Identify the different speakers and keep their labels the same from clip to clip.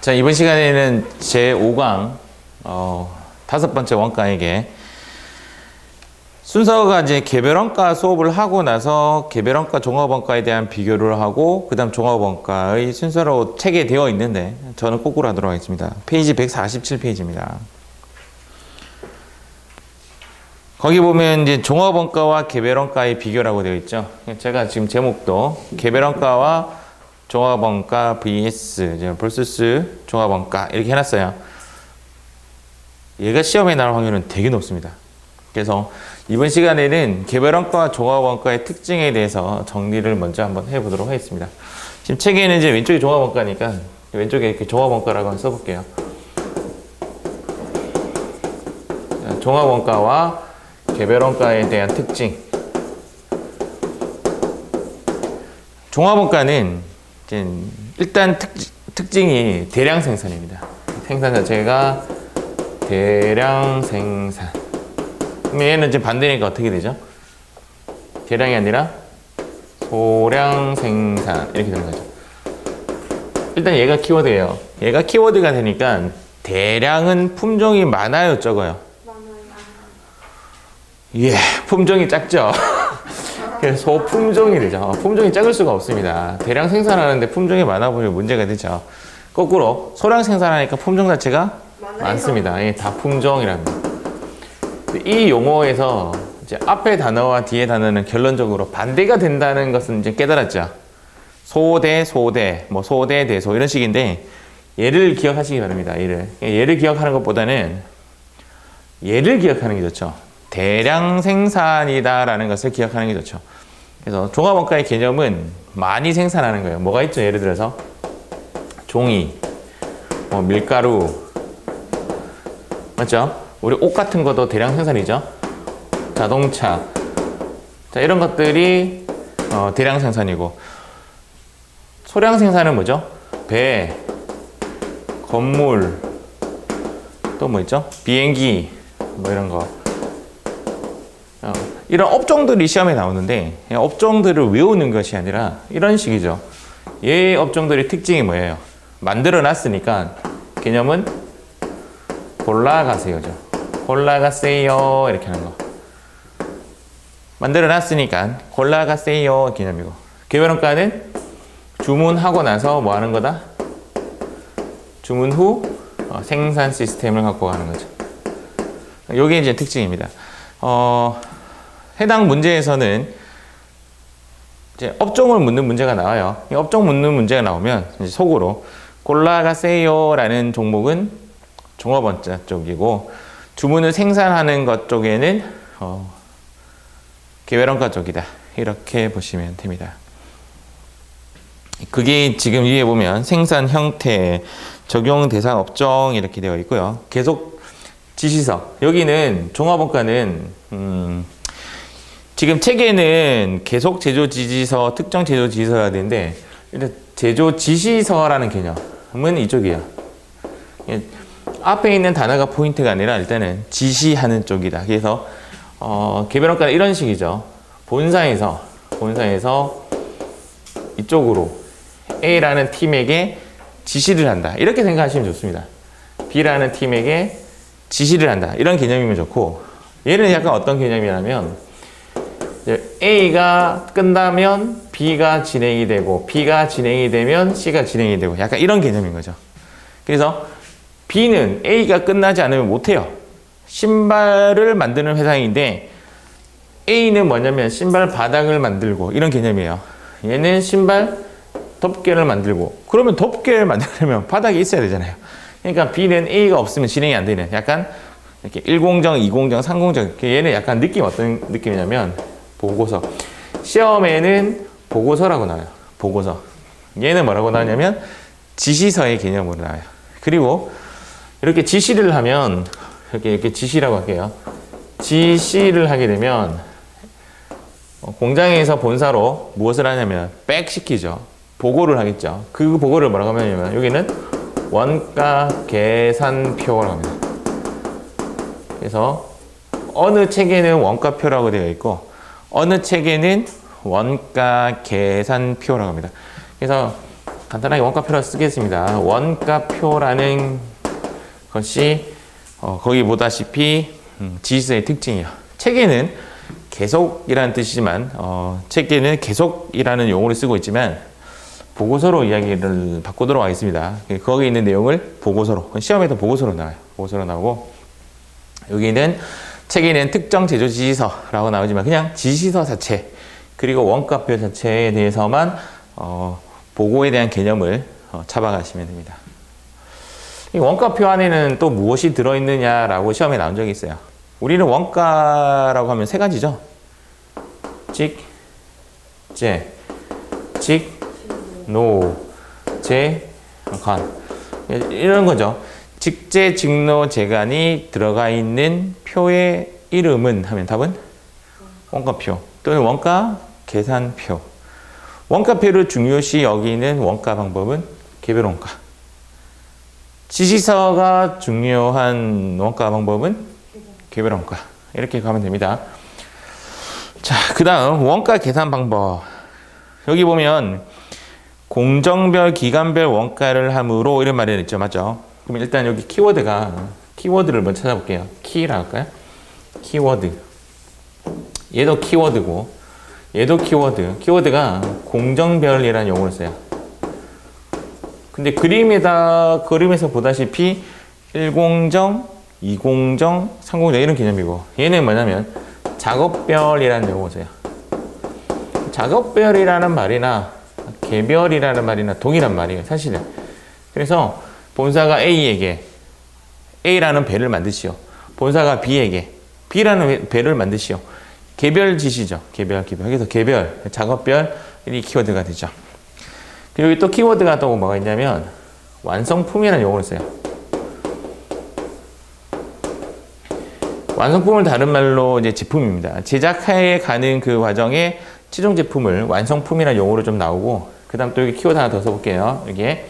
Speaker 1: 자, 이번 시간에는 제5강 다섯 번째 원가에게 순서가 이제 개별원가 수업을 하고 나서 개별원가 종합원가에 대한 비교를 하고 그 다음 종합원가의 순서로 책에 되어 있는데 저는 거꾸로 하도록 하겠습니다. 페이지 147페이지입니다. 거기 보면 이제 종합원가와 개별원가의 비교라고 되어 있죠. 제가 지금 제목도 개별원가와 종합원가 vs vs 종합원가 이렇게 해놨어요. 얘가 시험에 나올 확률은 되게 높습니다. 그래서 이번 시간에는 개별원가와 종합원가의 특징에 대해서 정리를 먼저 한번 해보도록 하겠습니다. 지금 책에는 이제 왼쪽이 종합원가니까 왼쪽에 이렇게 종합원가라고 한번 써볼게요. 종합원가와 개별원가에 대한 특징. 종합원가는 일단 특징이 대량 생산입니다. 생산 자체가 대량 생산. 그럼 얘는 이제 반대니까 어떻게 되죠? 대량이 아니라 소량 생산 이렇게 되는 거죠. 일단 얘가 키워드예요. 얘가 키워드가 되니까 대량은 품종이 많아요, 적어요? 많아요. 예, 품종이 작죠. 그래서 소품종이 되죠. 품종이 작을 수가 없습니다. 대량 생산하는데 품종이 많아 보이면 문제가 되죠. 거꾸로 소량 생산하니까 품종 자체가 많습니다. 예, 다품종이랍니다. 이 용어에서 이제 앞에 단어와 뒤에 단어는 결론적으로 반대가 된다는 것은 이제 깨달았죠. 소대, 소대, 뭐 소대, 대소 이런 식인데 얘를 기억하시기 바랍니다. 얘를 기억하는 것보다는 얘를 기억하는 게 좋죠. 대량 생산이다라는 것을 기억하는 게 좋죠. 그래서 종합원가의 개념은 많이 생산하는 거예요. 뭐가 있죠? 예를 들어서 종이, 뭐 밀가루, 맞죠? 우리 옷 같은 것도 대량 생산이죠. 자동차, 자 이런 것들이 대량 생산이고 소량 생산은 뭐죠? 배, 건물, 또 뭐 있죠? 비행기, 뭐 이런 거. 이런 업종들이 시험에 나오는데 업종들을 외우는 것이 아니라 이런 식이죠. 얘 업종들의 특징이 뭐예요? 만들어 놨으니까 개념은 골라가세요죠. 골라가세요 이렇게 하는 거. 만들어 놨으니까 골라가세요 개념이고, 개별원가는 주문하고 나서 뭐 하는 거다? 주문 후 생산 시스템을 갖고 가는 거죠. 요게 이제 특징입니다. 해당 문제에서는 이제 업종을 묻는 문제가 나와요. 이 업종 묻는 문제가 나오면 이제 속으로 골라가세요라는 종목은 종합원가 쪽이고 주문을 생산하는 것 쪽에는 개별원가 쪽이다. 이렇게 보시면 됩니다. 그게 지금 위에 보면 생산 형태, 적용 대상 업종 이렇게 되어 있고요. 계속 지시서. 여기는 종합원가는 지금 책에는 계속 제조 지시서, 특정 제조 지시서가 되는데 일단 제조 지시서라는 개념은 이쪽이에요. 앞에 있는 단어가 포인트가 아니라 일단은 지시하는 쪽이다. 그래서 개별원가는 이런 식이죠. 본사에서 이쪽으로 A라는 팀에게 지시를 한다. 이렇게 생각하시면 좋습니다. B라는 팀에게 지시를 한다. 이런 개념이면 좋고, 얘는 약간 어떤 개념이냐면 A가 끝나면 B가 진행이 되고 B가 진행이 되면 C가 진행이 되고 약간 이런 개념인 거죠. 그래서 B는 A가 끝나지 않으면 못해요. 신발을 만드는 회사인데 A는 뭐냐면 신발 바닥을 만들고 이런 개념이에요. 얘는 신발 덮개를 만들고, 그러면 덮개를 만들려면 바닥이 있어야 되잖아요. 그러니까 B는 A가 없으면 진행이 안 되는, 약간 이렇게 1공정, 2공정, 3공정. 얘는 약간 느낌 어떤 느낌이냐면 보고서. 시험에는 보고서라고 나와요. 보고서. 얘는 뭐라고 나오냐면 지시서의 개념으로 나와요. 그리고 이렇게 지시를 하면 이렇게 지시라고 할게요. 지시를 하게 되면 공장에서 본사로 무엇을 하냐면 백시키죠. 보고를 하겠죠. 그 보고를 뭐라고 하냐면 여기는 원가 계산표라고 합니다. 그래서 어느 책에는 원가표라고 되어 있고 어느 책에는 원가 계산표라고 합니다. 그래서 간단하게 원가표를 쓰겠습니다. 원가표라는 것이 거기 보다시피 지시서의 특징이요. 책에는 계속이라는 뜻이지만 책에는 계속이라는 용어를 쓰고 있지만 보고서로 이야기를 바꾸도록 하겠습니다. 거기에 있는 내용을 보고서로, 시험에도 보고서로 나와요. 보고서로 나오고 여기는 책에는 특정 제조 지시서라고 나오지만 그냥 지시서 자체 그리고 원가표 자체에 대해서만 보고에 대한 개념을 잡아가시면 됩니다. 이 원가표 안에는 또 무엇이 들어있느냐라고 시험에 나온 적이 있어요. 우리는 원가라고 하면 세 가지죠. 직, 제, 직, 노, 제, 간. 이런 거죠. 직제, 직노, 제간이 들어가 있는 표의 이름은 하면 답은 원가표 또는 원가 계산표. 원가표를 중요시 여기는 원가 방법은 개별원가. 지시서가 중요한 원가 방법은 개별원가. 이렇게 가면 됩니다. 자, 그 다음 원가 계산 방법. 여기 보면 공정별, 기간별 원가를 함으로 이런 말이 있죠. 맞죠? 그럼 일단 여기 키워드를 먼저 찾아볼게요. 키라고 할까요? 키워드. 얘도 키워드고 얘도 키워드. 키워드가 공정별이라는 용어를 써요. 근데 그림에서 보다시피 1공정, 2공정, 3공정 이런 개념이고 얘는 뭐냐면 작업별이라는 용어를 써요. 작업별이라는 말이나 개별이라는 말이나 동일한 말이에요. 사실은. 그래서 본사가 A에게 A라는 배를 만드시오. 본사가 B에게 B라는 배를 만드시오. 개별 지시죠. 개별. 그래서 개별, 작업별 이 키워드가 되죠. 그리고 여기 또 키워드가 또 뭐가 있냐면 완성품이라는 용어를 써요. 완성품을 다른 말로 이제 제품입니다. 제작해 가는 그 과정에 최종 제품을 완성품이라는 용어로 좀 나오고 그 다음 또 여기 키워드 하나 더 써볼게요. 여기에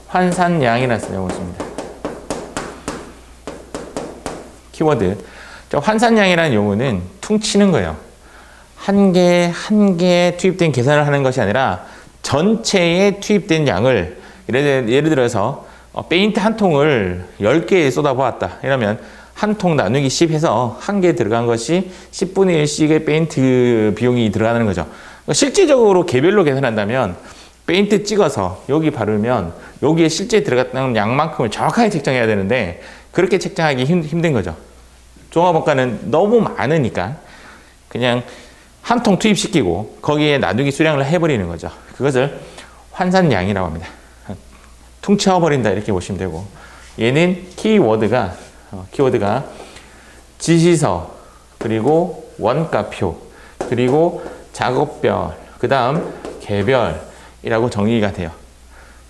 Speaker 1: 환산량이라는 용어를 씁니다. 키워드. 환산량이라는 용어는 퉁치는 거예요. 한 개 투입된 계산을 하는 것이 아니라 전체에 투입된 양을 예를 들어서 페인트 한 통을 10개에 쏟아보았다. 이러면 한 통 나누기 10 해서 한 개 들어간 것이 10분의 1씩의 페인트 비용이 들어가는 거죠. 실질적으로 개별로 계산한다면 페인트 찍어서 여기 바르면 여기에 실제 들어갔던 양만큼을 정확하게 책정해야 되는데 그렇게 책정하기 힘든 거죠. 종합원가는 너무 많으니까 그냥 한 통 투입시키고 거기에 나누기 수량을 해버리는 거죠. 그것을 환산량이라고 합니다. 퉁쳐버린다 이렇게 보시면 되고 얘는 키워드가 지시서 그리고 원가표 그리고 작업별 그 다음 개별이라고 정의가 돼요.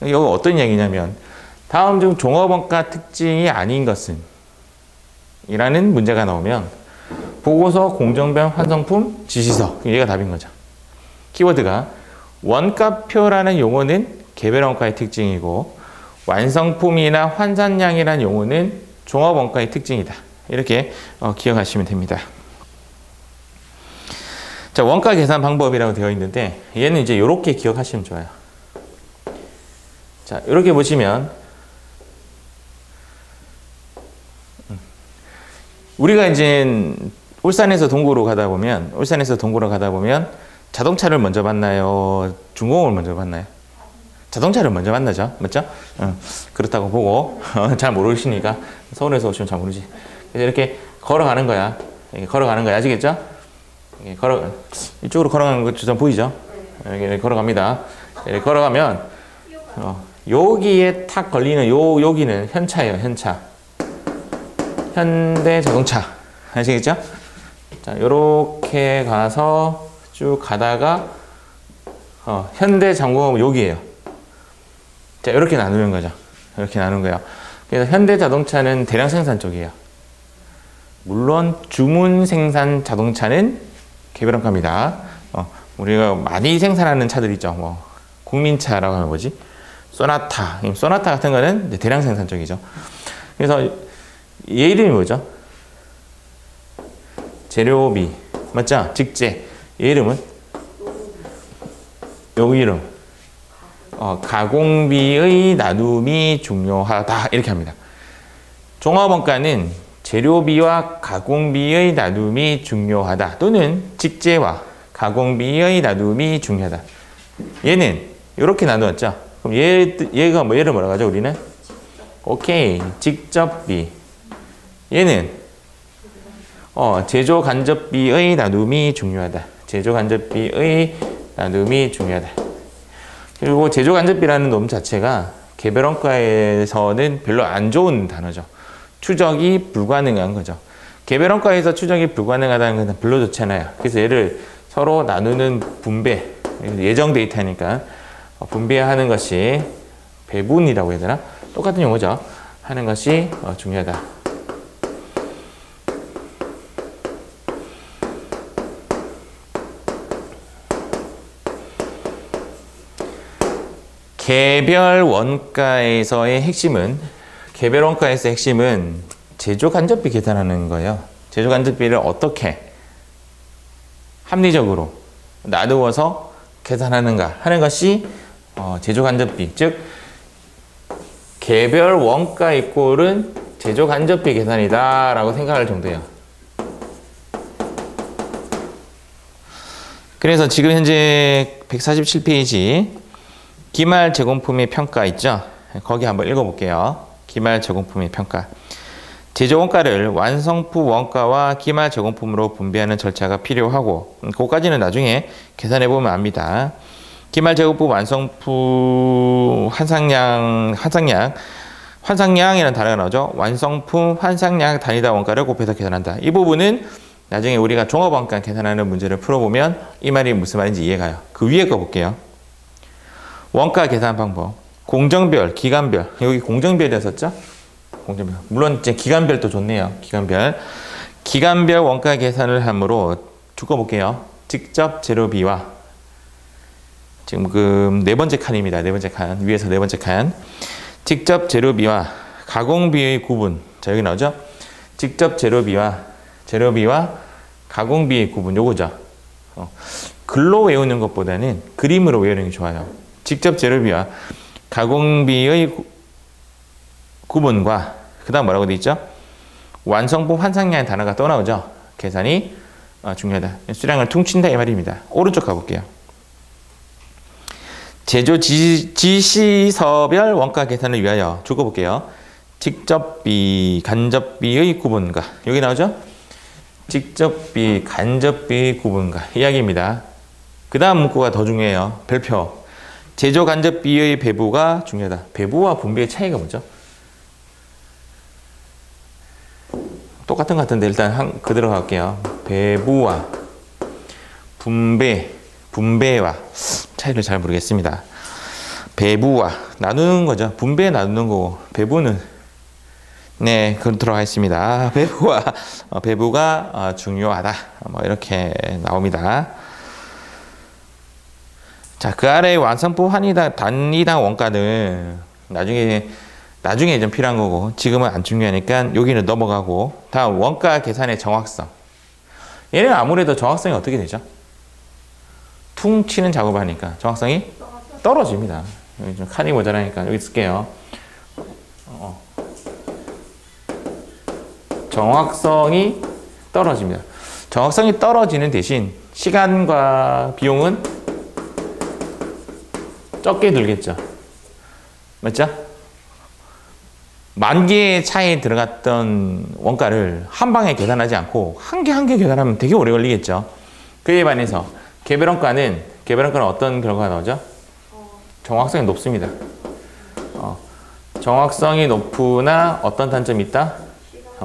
Speaker 1: 여기 어떤 이야기냐면 다음 중 종합원가 특징이 아닌 것은 이라는 문제가 나오면 보고서, 공정별, 환성품, 지시서 얘가 답인 거죠. 키워드가 원가표라는 용어는 개별원가의 특징이고 완성품이나 환산량이라는 용어는 종합원가의 특징이다. 이렇게 기억하시면 됩니다. 자, 원가 계산 방법이라고 되어 있는데 얘는 이제 이렇게 기억하시면 좋아요. 자, 이렇게 보시면 우리가 이제 울산에서 동구로 가다 보면 자동차를 먼저 만나요? 중공업을 먼저 만나요? 자동차를 먼저 만나죠. 맞죠? 그렇다고 보고 잘 모르시니까 서울에서 오시면 잘 모르지. 그래서 이렇게 걸어가는 거야. 걸어가는 거야. 아시겠죠? 이쪽으로 걸어가는 거 좀 보이죠? 이렇게 걸어갑니다. 이렇게 걸어가면 여기에 탁 걸리는 여기는 현차예요. 현차. 현대자동차. 아시겠죠? 자, 요렇게 가서 쭉 가다가 현대장공업은 여기에요. 자, 이렇게 나누는 거죠. 이렇게 나누는 거예요. 그래서 현대자동차는 대량 생산 쪽이에요. 물론 주문 생산 자동차는 개별원가입니다. 우리가 많이 생산하는 차들 있죠. 뭐 국민차라고 하면 뭐지? 소나타 같은 거는 대량 생산 쪽이죠. 그래서 얘 이름이 뭐죠? 재료비 맞죠? 직제. 얘 이름은? 요 이름 가공비의 나눔이 중요하다. 이렇게 합니다. 종합원가는 재료비와 가공비의 나눔이 중요하다. 또는 직제와 가공비의 나눔이 중요하다. 얘는 이렇게 나누었죠. 그럼 얘가 얘를 뭐라고 하죠, 우리는? 오케이. 직접비. 얘는 제조 간접비의 나눔이 중요하다. 제조 간접비의 나눔이 중요하다. 그리고 제조 간접비라는 놈 자체가 개별원가에서는 별로 안 좋은 단어죠. 추적이 불가능한 거죠. 개별원가에서 추적이 불가능하다는 건 별로 좋지 않아요. 그래서 얘를 서로 나누는 분배, 예정 데이터니까 분배하는 것이 배분이라고 해야 되나? 똑같은 용어죠. 하는 것이 중요하다. 개별 원가에서의 핵심은 제조 간접비 계산하는 거예요. 제조 간접비를 어떻게 합리적으로 나누어서 계산하는가 하는 것이 제조 간접비, 즉 개별 원가 이꼴은 제조 간접비 계산이다 라고 생각할 정도예요. 그래서 지금 현재 147페이지 기말 제공품의 평가 있죠? 거기 한번 읽어볼게요. 기말 제공품의 평가. 제조 원가를 완성품 원가와 기말 제공품으로 분배하는 절차가 필요하고, 그거까지는 나중에 계산해보면 압니다. 기말 제공품 완성품 환상량이라는 단어가 나오죠. 완성품 환상량 단위당 원가를 곱해서 계산한다. 이 부분은 나중에 우리가 종합원가 계산하는 문제를 풀어보면 이 말이 무슨 말인지 이해가요. 그 위에 거 볼게요. 원가 계산 방법. 공정별, 기간별. 여기 공정별이었었죠? 공정별. 물론 이제 기간별도 좋네요. 기간별 원가 계산을 함으로 묶어볼게요. 직접 재료비와 지금 네 번째 칸입니다. 네 번째 칸. 위에서 네 번째 칸. 직접 재료비와 가공비의 구분. 자, 여기 나오죠? 직접 재료비와 가공비의 구분. 요거죠. 글로 외우는 것보다는 그림으로 외우는 게 좋아요. 직접 재료비와 가공비의 구분과 그 다음 뭐라고 돼 있죠? 완성품 환상량의 단어가 또 나오죠? 계산이 중요하다. 수량을 퉁친다 이 말입니다. 오른쪽 가볼게요. 제조 지시서별 원가 계산을 위하여 적어볼게요. 직접비, 간접비의 구분과 여기 나오죠? 직접비, 간접비 구분과 이야기입니다. 그 다음 문구가 더 중요해요. 별표. 제조 간접비의 배부가 중요하다. 배부와 분배의 차이가 뭐죠? 똑같은 것 같은데 일단 그대로 갈게요. 배부와 분배와 차이를 잘 모르겠습니다. 배부와 나누는 거죠. 분배 나누는 거고 배부는 네 그렇도록 하겠습니다. 배부가 중요하다. 뭐 이렇게 나옵니다. 자, 그 아래 완성품 단위당 원가는 나중에 좀 필요한 거고 지금은 안 중요하니까 여기는 넘어가고 다음 원가 계산의 정확성. 얘는 아무래도 정확성이 어떻게 되죠? 퉁치는 작업을 하니까 정확성이 떨어집니다. 여기 좀 칸이 모자라니까 여기 쓸게요. 정확성이 떨어집니다. 정확성이 떨어지는 대신 시간과 비용은 적게 들겠죠. 맞죠? 만 개의 차에 들어갔던 원가를 한 방에 계산하지 않고 한 개 계산하면 되게 오래 걸리겠죠. 그에 반해서 개별원가는 어떤 결과가 나오죠? 정확성이 높습니다. 정확성이 높으나 어떤 단점이 있다?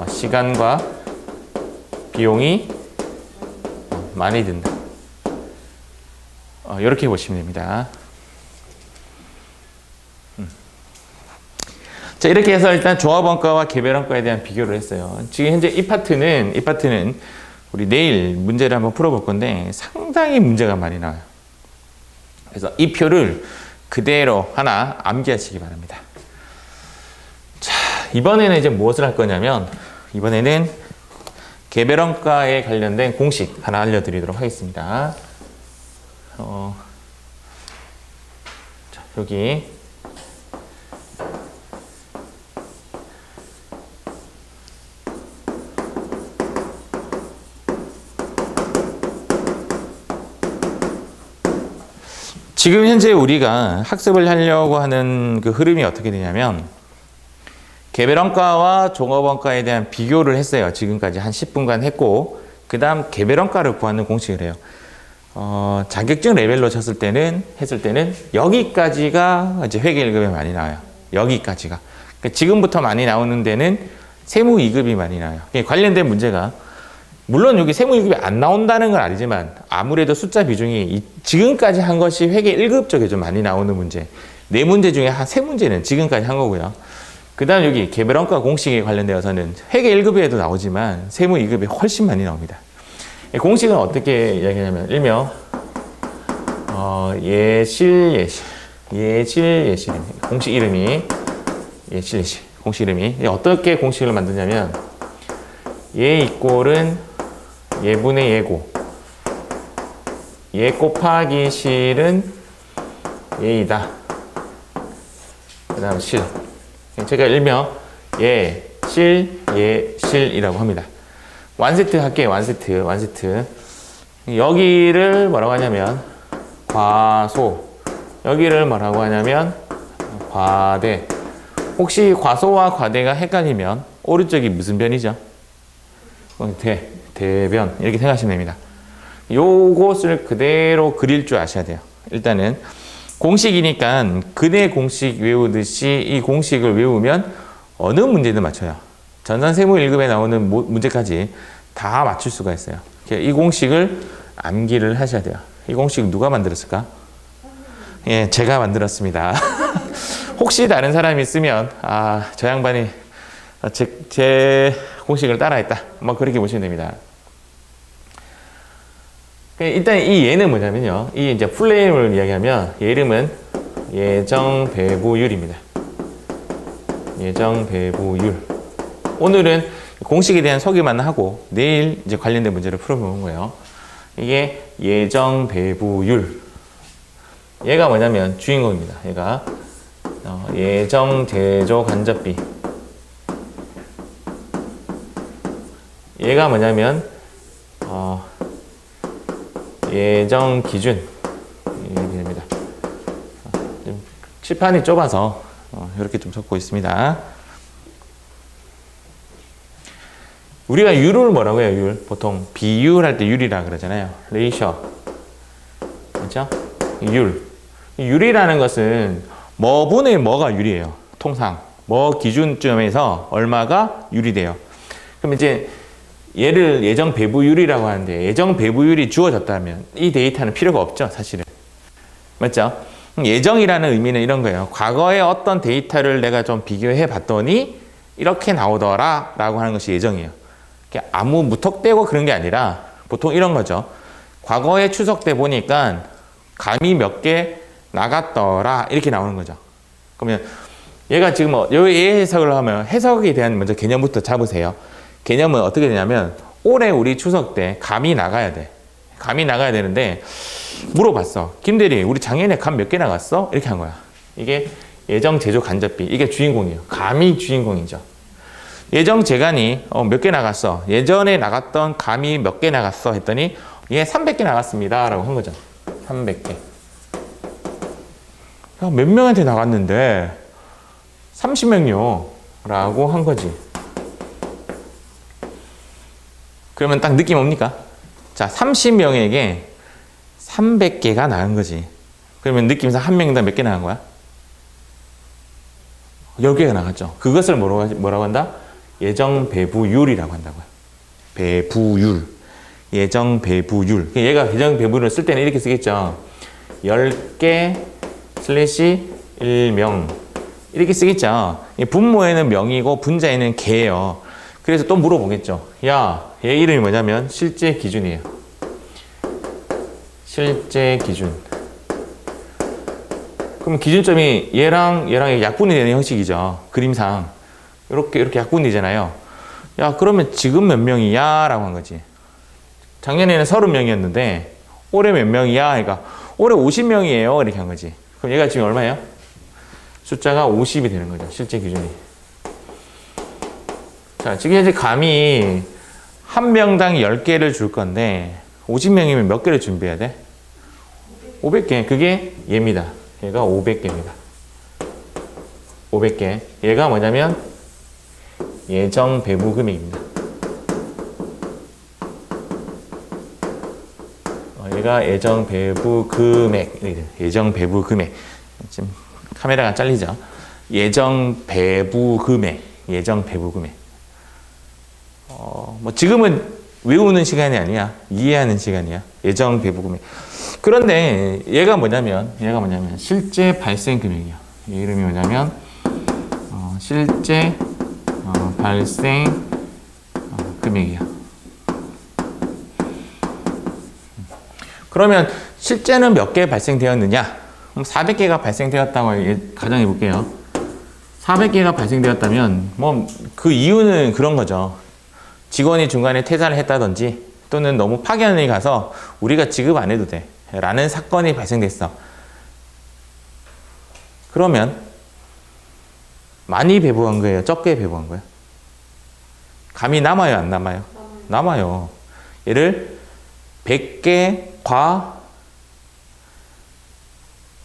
Speaker 1: 시간과 비용이 많이 든다. 이렇게 보시면 됩니다. 자, 이렇게 해서 일단 종합원가와 개별원가에 대한 비교를 했어요. 지금 현재 이 파트는 우리 내일 문제를 한번 풀어볼 건데 상당히 문제가 많이 나와요. 그래서 이 표를 그대로 하나 암기하시기 바랍니다. 자, 이번에는 이제 무엇을 할 거냐면 이번에는 개별원가에 관련된 공식 하나 알려드리도록 하겠습니다. 자, 여기 지금 현재 우리가 학습을 하려고 하는 그 흐름이 어떻게 되냐면 개별원가와 종합원가에 대한 비교를 했어요. 지금까지 한 10분간 했고 그 다음 개별원가를 구하는 공식을 해요. 자격증 레벨로 했을 때는 여기까지가 이제 회계 1급에 많이 나와요. 여기까지가. 그러니까 지금부터 많이 나오는 데는 세무 2급이 많이 나와요. 관련된 문제가 물론 여기 세무 2급이 안 나온다는 건 아니지만 아무래도 숫자 비중이 지금까지 한 것이 회계 1급 쪽에 좀 많이 나오는 문제. 4문제 중에 한 3문제는 지금까지 한 거고요. 그 다음 여기 개별원가 공식에 관련되어서는 회계 1급에도 나오지만 세무 2급에 훨씬 많이 나옵니다. 공식은 어떻게 이야기하냐면 일명 예실 공식 이름이 공식 이름이 어떻게 공식을 만드냐면 예 이꼴은 예분의 예고 예 곱하기 실은 예이다. 그 다음 실 제가 일명 예실이라고 합니다. 완세트 할게요. 완세트 여기를 뭐라고 하냐면 과소 여기를 뭐라고 하냐면 과대. 혹시 과소와 과대가 헷갈리면 오른쪽이 무슨 변이죠? 대변 이렇게 생각하시면 됩니다. 요것을 그대로 그릴 줄 아셔야 돼요. 일단은 공식이니까 근의 공식 외우듯이 이 공식을 외우면 어느 문제든 맞춰요. 전산세무 1급에 나오는 문제까지 다 맞출 수가 있어요. 이 공식을 암기를 하셔야 돼요. 이 공식 누가 만들었을까? 예, 제가 만들었습니다. 혹시 다른 사람이 있으면 저 양반이 제 공식을 따라했다. 뭐 그렇게 보시면 됩니다. 일단 이 예는 뭐냐면요. 이 이제 풀네임을 이야기하면 얘 이름은 예정배부율입니다. 예정배부율. 오늘은 공식에 대한 소개만 하고 내일 이제 관련된 문제를 풀어보는 거예요. 이게 예정배부율. 얘가 뭐냐면 주인공입니다. 얘가 예정제조간접비. 얘가 뭐냐면 예정기준. 이렇게 됩니다. 칠판이 좁아서 이렇게 좀 적고 있습니다. 우리가 율을 뭐라고 해요? 율. 보통 비율할 때 율이라 그러잖아요. 레이셔. 그렇죠? 율. 율이라는 것은 뭐분의 뭐가 율이에요. 통상. 뭐 기준점에서 얼마가 율이 돼요. 그럼 이제 얘를 예정 배부율이라고 하는데 예정 배부율이 주어졌다면 이 데이터는 필요가 없죠. 사실은. 맞죠? 예정이라는 의미는 이런 거예요. 과거에 어떤 데이터를 내가 좀 비교해 봤더니 이렇게 나오더라 라고 하는 것이 예정이에요. 아무 무턱대고 그런 게 아니라 보통 이런 거죠. 과거에 추석때 보니까 감이 몇 개 나갔더라 이렇게 나오는 거죠. 그러면 얘가 지금 얘 해석을 하면 해석에 대한 먼저 개념부터 잡으세요. 개념은 어떻게 되냐면 올해 우리 추석 때 감이 나가야 돼. 감이 나가야 되는데 물어봤어. 김대리 우리 작년에 감 몇 개 나갔어? 이렇게 한 거야. 이게 예정 제조 간접비. 이게 주인공이에요. 감이 주인공이죠. 예정 재간이 몇 개 나갔어? 예전에 나갔던 감이 몇 개 나갔어? 했더니 얘 300개 나갔습니다. 라고 한 거죠. 300개. 몇 명한테 나갔는데 30명요. 라고 한 거지. 그러면 딱 느낌 옵니까? 자, 30명에게 300개가 나간 거지. 그러면 느낌상 한 명당 몇 개 나간 거야? 10개가 나갔죠. 그것을 뭐라고 한다? 예정 배부율이라고 한다고요. 배부율. 예정 배부율. 얘가 예정 배부율을 쓸 때는 이렇게 쓰겠죠. 10개 슬래시 1명. 이렇게 쓰겠죠. 분모에는 명이고 분자에는 개예요. 그래서 또 물어보겠죠. 야, 얘 이름이 뭐냐면 실제 기준이에요. 실제 기준. 그럼 기준점이 얘랑 약분이 되는 형식이죠. 그림상. 이렇게 약분이 되잖아요. 야, 그러면 지금 몇 명이야? 라고 한 거지. 작년에는 30명이었는데 올해 몇 명이야? 그러니까 올해 50명이에요. 이렇게 한 거지. 그럼 얘가 지금 얼마예요? 숫자가 50이 되는 거죠. 실제 기준이. 자, 지금 현재 감이 한 명당 10개를 줄 건데 50명이면 몇 개를 준비해야 돼? 500개. 그게 얘입니다. 얘가 500개입니다. 500개. 얘가 뭐냐면 예정 배부 금액입니다. 얘가 예정 배부 금액. 예정 배부 금액. 지금 카메라가 잘리죠? 예정 배부 금액. 예정 배부 금액. 뭐 지금은 외우는 시간이 아니야. 이해하는 시간이야. 예정 배부 금액. 그런데 얘가 뭐냐면 실제 발생 금액이야. 얘 이름이 뭐냐면 실제 발생 금액이야. 그러면 실제는 몇 개 발생되었느냐? 그럼 400개가 발생되었다고 가정해 볼게요. 400개가 발생되었다면 뭐 그 이유는 그런 거죠. 직원이 중간에 퇴사를 했다든지 또는 너무 파견이 가서 우리가 지급 안 해도 돼 라는 사건이 발생됐어. 그러면 많이 배부한 거예요? 적게 배부한 거예요? 감이 남아요? 안 남아요? 남아요. 얘를 100개 과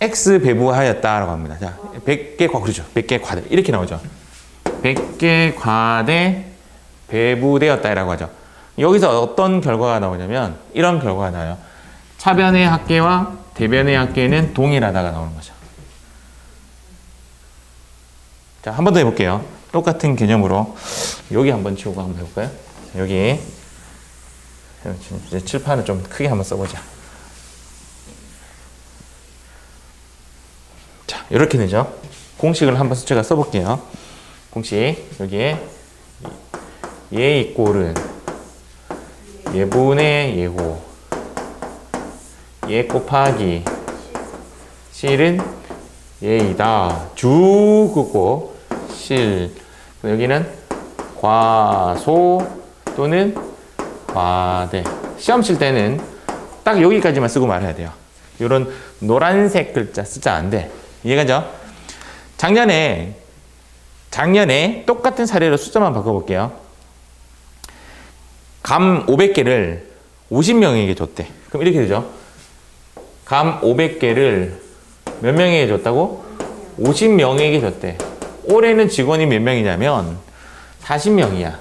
Speaker 1: X 배부하였다라고 합니다. 자, 100개 과, 그렇죠. 100개 과대. 이렇게 나오죠. 100개 과대 배부되었다라고 하죠. 여기서 어떤 결과가 나오냐면 이런 결과가 나와요. 차변의 합계와 대변의 합계는 동일하다가 나오는 거죠. 자, 한 번 더 해볼게요. 똑같은 개념으로 여기 한번 치우고 한번 해볼까요? 여기 이제 칠판을 좀 크게 한번 써보자. 자, 이렇게 되죠. 공식을 한번 제가 써볼게요. 공식 여기에 예 이꼴은 예분의 예호 예 곱하기 실은 예이다. 주 그고 실. 여기는 과소 또는 과대. 시험 칠 때는 딱 여기까지만 쓰고 말해야 돼요. 이런 노란색 글자 쓰자 안 돼. 이해가죠? 작년에 똑같은 사례로 숫자만 바꿔볼게요. 감 500개를 50명에게 줬대. 그럼 이렇게 되죠. 감 500개를 몇 명에게 줬다고? 50명에게 줬대. 올해는 직원이 몇 명이냐면 40명이야.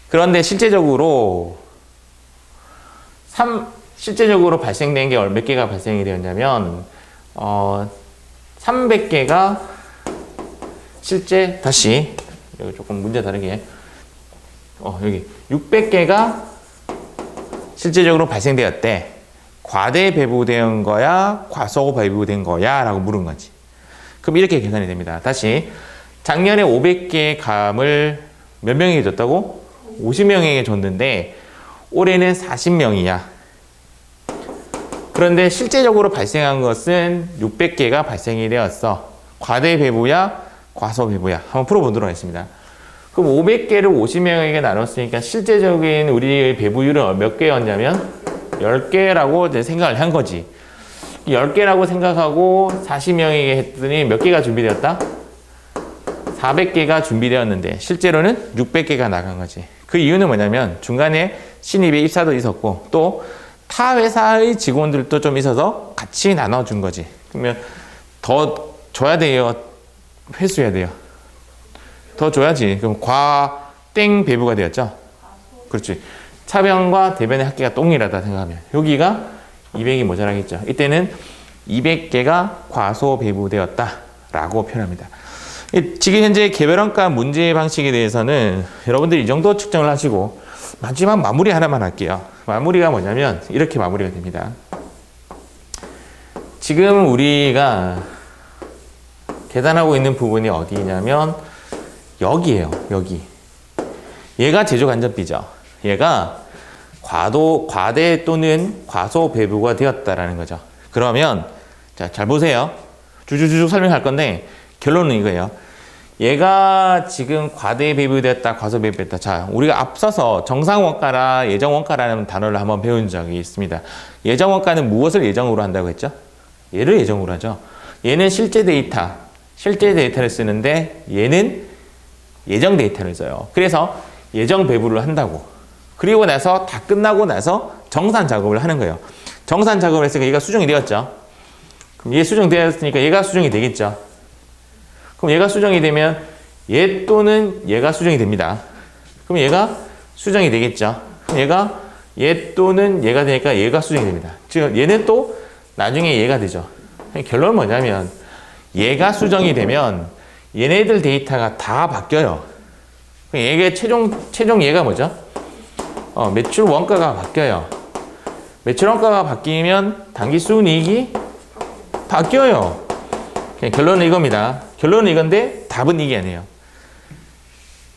Speaker 1: 그런데 실제적으로 발생된 게 몇 개가 발생이 되었냐면 300개가 실제 다시 여기 조금 문제 다르게 여기 600개가 실제적으로 발생되었대. 과대 배부된 거야? 과소 배부된 거야? 라고 물은 거지. 그럼 이렇게 계산이 됩니다. 다시 작년에 500개의 감을 몇 명에게 줬다고? 50명에게 줬는데 올해는 40명이야. 그런데 실제적으로 발생한 것은 600개가 발생이 되었어. 과대 배부야? 과소 배부야? 한번 풀어보도록 하겠습니다. 그럼 500개를 50명에게 나눴으니까 실제적인 우리의 배부율은 몇 개였냐면 10개라고 이제 생각을 한 거지. 10개라고 생각하고 40명에게 했더니 몇 개가 준비되었다? 400개가 준비되었는데 실제로는 600개가 나간 거지. 그 이유는 뭐냐면 중간에 신입의 입사도 있었고 또 타 회사의 직원들도 좀 있어서 같이 나눠준 거지. 그러면 더 줘야 돼요? 회수해야 돼요? 더 줘야지. 그럼 과땡 배부가 되었죠? 그렇지. 차변과 대변의 합계가 동일하다 생각하면 여기가 200이 모자라겠죠. 이때는 200개가 과소 배부되었다 라고 표현합니다. 지금 현재 개별원가 문제 방식에 대해서는 여러분들이 이 정도 측정을 하시고 마지막 마무리 하나만 할게요. 마무리가 뭐냐면 이렇게 마무리가 됩니다. 지금 우리가 계산하고 있는 부분이 어디냐면 여기예요. 여기. 얘가 제조간접비죠. 얘가 과대 또는 과소 배부가 되었다라는 거죠. 그러면 자, 잘 보세요. 주주주주 설명할 건데 결론은 이거예요. 얘가 지금 과대 배부됐다, 과소 배부됐다. 자, 우리가 앞서서 정상원가라 예정원가라는 단어를 한번 배운 적이 있습니다. 예정원가는 무엇을 예정으로 한다고 했죠? 얘를 예정으로 하죠. 얘는 실제 데이터를 쓰는데 얘는 예정 데이터를 써요. 그래서 예정 배분을 한다고. 그리고 나서 다 끝나고 나서 정산 작업을 하는 거예요. 정산 작업을 했으니까 얘가 수정이 되었죠. 그럼 얘 수정되었으니까 얘가 수정이 되겠죠. 그럼 얘가 수정이 되면 얘 또는 얘가 수정이 됩니다. 그럼 얘가 수정이 되겠죠. 그럼 얘가 얘 또는 얘가 되니까 얘가 수정이 됩니다. 즉 얘는 또 나중에 얘가 되죠. 결론은 뭐냐면 얘가 수정이 되면 얘네들 데이터가 다 바뀌어요. 얘가 최종 얘가 뭐죠? 매출 원가가 바뀌어요. 매출 원가가 바뀌면 당기 순이익이 바뀌어요. 결론은 이겁니다. 결론은 이건데 답은 이게 아니에요.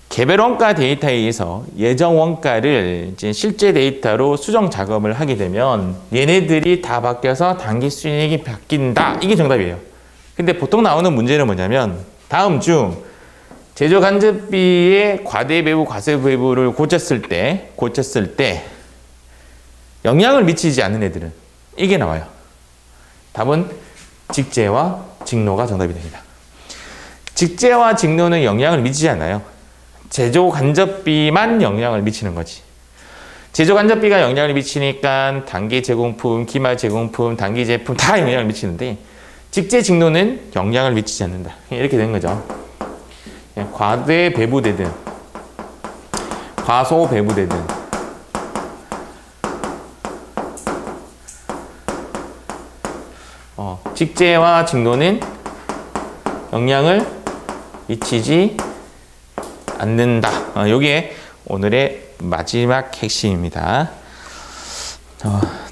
Speaker 1: 개별 원가 데이터에 의해서 예정 원가를 이제 실제 데이터로 수정 작업을 하게 되면 얘네들이 다 바뀌어서 당기 순이익이 바뀐다. 이게 정답이에요. 근데 보통 나오는 문제는 뭐냐면 다음 중 제조 간접비의 과대 배부, 과세 배부를 고쳤을 때 영향을 미치지 않는 애들은 이게 나와요. 답은 직제와 직노가 정답이 됩니다. 직제와 직노는 영향을 미치지 않아요. 제조 간접비만 영향을 미치는 거지. 제조 간접비가 영향을 미치니까 단기 제공품, 기말 제공품, 단기 제품 다 영향을 미치는데 직제 직노는 영향을 미치지 않는다. 이렇게 된 거죠. 과대 배부되든 과소 배부되든 직제와 직노는 영향을 미치지 않는다. 이게 오늘의 마지막 핵심입니다.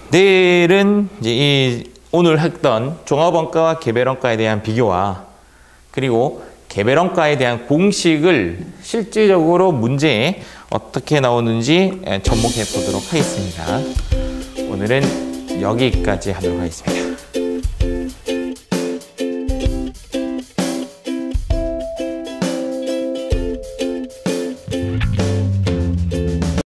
Speaker 1: 내일은 이제 오늘 했던 종합원가와 개별원가에 대한 비교와 그리고 개별원가에 대한 공식을 실질적으로 문제에 어떻게 나오는지 접목해 보도록 하겠습니다. 오늘은 여기까지 하도록 하겠습니다.